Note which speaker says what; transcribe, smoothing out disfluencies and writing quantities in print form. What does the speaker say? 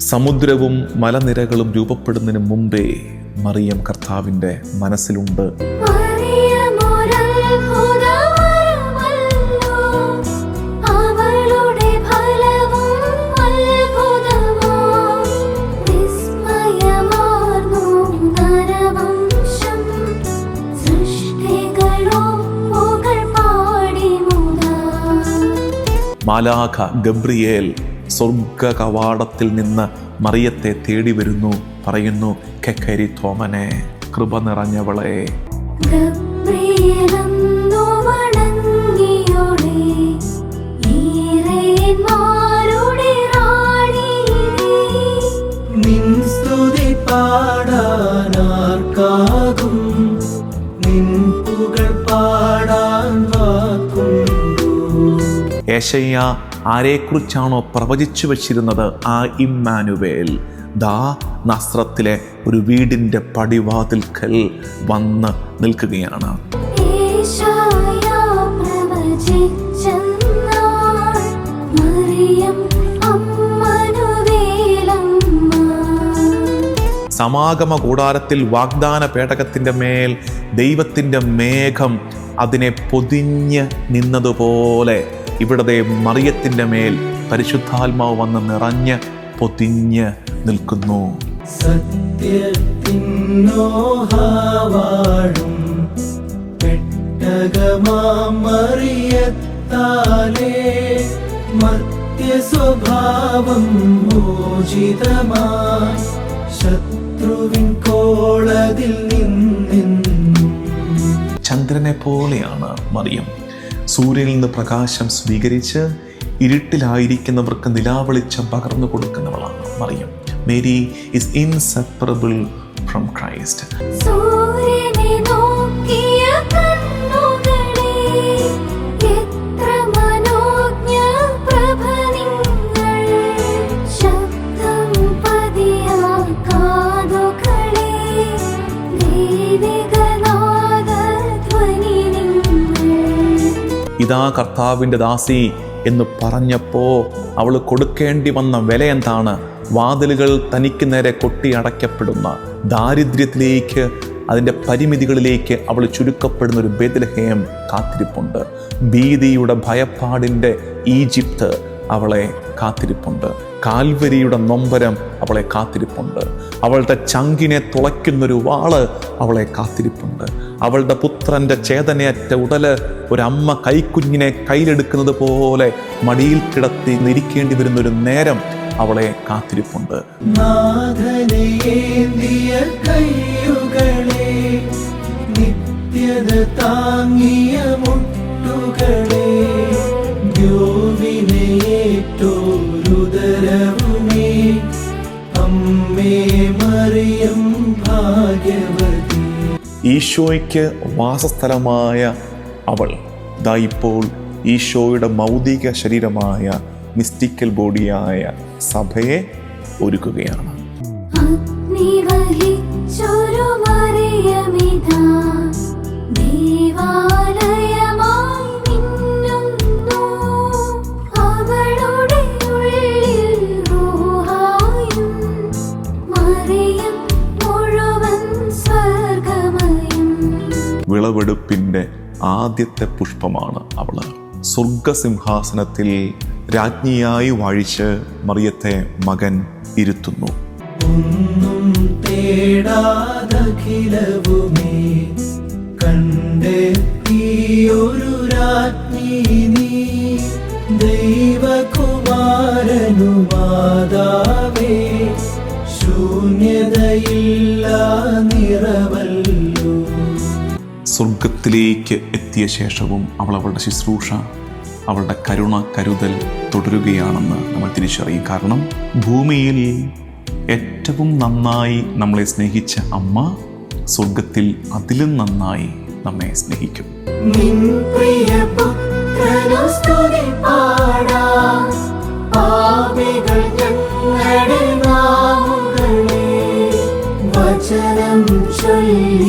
Speaker 1: സമുദ്രവും മലനിരകളും രൂപപ്പെടുന്നതിന് മുമ്പേ മറിയം കർത്താവിൻ്റെ മനസ്സിലുണ്ട്. മാലാഖ ഗബ്രിയേൽ സ്വർഗ കവാടത്തിൽ നിന്ന് മറിയത്തെ തേടി വരുന്നു. പറയുന്നു, കെക്കരി തോമനെ, കൃപ നിറഞ്ഞവളെ. യേശയ്യ ആരെക്കുറിച്ചാണോ പ്രവചിച്ചു വച്ചിരുന്നത്, ആ ഇമ്മാനുവേൽ ദാ നസ്രത്തിലെ ഒരു വീടിൻ്റെ പടിവാതിൽക്കൽ വന്ന് നിൽക്കുകയാണ്. സമാഗമ കൂടാരത്തിൽ വാഗ്ദാന പേടകത്തിൻ്റെ മേൽ ദൈവത്തിൻ്റെ മേഘം അതിനെ പൊതിഞ്ഞ് നിന്നതുപോലെ ഇവിടത്തെ മറിയത്തിൻ്റെ മേൽ പരിശുദ്ധാത്മാവ് വന്ന് നിറഞ്ഞ് പൊതിഞ്ഞ് നിൽക്കുന്നു.
Speaker 2: സ്വഭാവം മോചിതമായി ശത്രുവിൻ കോളതിൽ നിന്നും.
Speaker 1: ചന്ദ്രനെ പോലെയാണ് മറിയം. സൂര്യനിൽ നിന്ന് പ്രകാശം സ്വീകരിച്ച് ഇരുട്ടിലായിരിക്കുന്നവർക്ക് നിലാവെളിച്ചം പകർന്നു കൊടുക്കുന്നവളാണ് മറിയം. Mary is inseparable from Christ. ഇതാ കർത്താവിൻ്റെ ദാസി എന്ന് പറഞ്ഞപ്പോൾ അവൾ കൊടുക്കേണ്ടി വന്ന വില എന്താണ്? വാതിലുകൾ തനിക്ക് നേരെ കൊട്ടി അടയ്ക്കപ്പെടുന്ന ദാരിദ്ര്യത്തിലേക്ക്, അതിൻ്റെ പരിമിതികളിലേക്ക് അവൾ ചുരുക്കപ്പെടുന്ന ഒരു ബേത്ലഹേം കാത്തിരിപ്പുണ്ട്. ഭീതിയുടെ ഭയപ്പാടിൻ്റെ ഈജിപ്ത് അവളെ കാത്തിരിപ്പുണ്ട്. കാൽവരിയുടെ നൊമ്പരം അവളെ കാത്തിരിപ്പുണ്ട്. അവളുടെ ചങ്കിനെ തുളയ്ക്കുന്നൊരു വാള് അവളെ കാത്തിരിപ്പുണ്ട്. അവളുടെ പുത്രൻ്റെ ചേതനയറ്റ ഉടല് ഒരമ്മ കൈക്കുഞ്ഞിനെ കയ്യിലെടുക്കുന്നത് പോലെ മടിയിൽ കിടത്തി നിരിക്കേണ്ടി വരുന്നൊരു നേരം അവളെ കാത്തിരിപ്പുണ്ട്.
Speaker 2: നിത്യത താങ്ങിയ മുട്ടുകളെ, ുദരവുമേ അമ്മേ മറിയം ഭാഗ്യവതി.
Speaker 1: ഈശോയ്ക്ക് വാസസ്ഥലമായ അവൾ ദാ ഇപ്പോൾ ഈശോയുടെ ഭൗതിക ശരീരമായ മിസ്റ്റിക്കൽ ബോഡിയായ സഭയെ ഒരുക്കുകയാണ്. വിളവെടുപ്പിൻ്റെ ആദ്യത്തെ പുഷ്പമാണ് അവള്. സ്വർഗസിംഹാസനത്തിൽ രാജ്ഞിയായി വാഴിച്ച് മറിയത്തെ മകൻ ഇരുത്തുന്നു.
Speaker 2: ഒന്നും തേടാതഖിലവുമേ കണ്ടെത്തിയൊരു രാജ്ഞി നീ, ദൈവകുമാരനു മാതാവേ, ശൂന്യതയില്ല നിറവല്ലോ.
Speaker 1: സ്വർഗത്തിലേക്ക് എത്തിയ ശേഷവും അവൾ അവളുടെ ശുശ്രൂഷ, അവളുടെ കരുണ കരുതൽ തുടരുകയാണെന്ന് നമ്മൾ തിരിച്ചറിയും. കാരണം ഭൂമിയിൽ ഏറ്റവും നന്നായി നമ്മളെ സ്നേഹിച്ച അമ്മ സ്വർഗത്തിൽ അതിലും നന്നായി നമ്മെ സ്നേഹിക്കും.
Speaker 2: വചനം ചൊല്ലി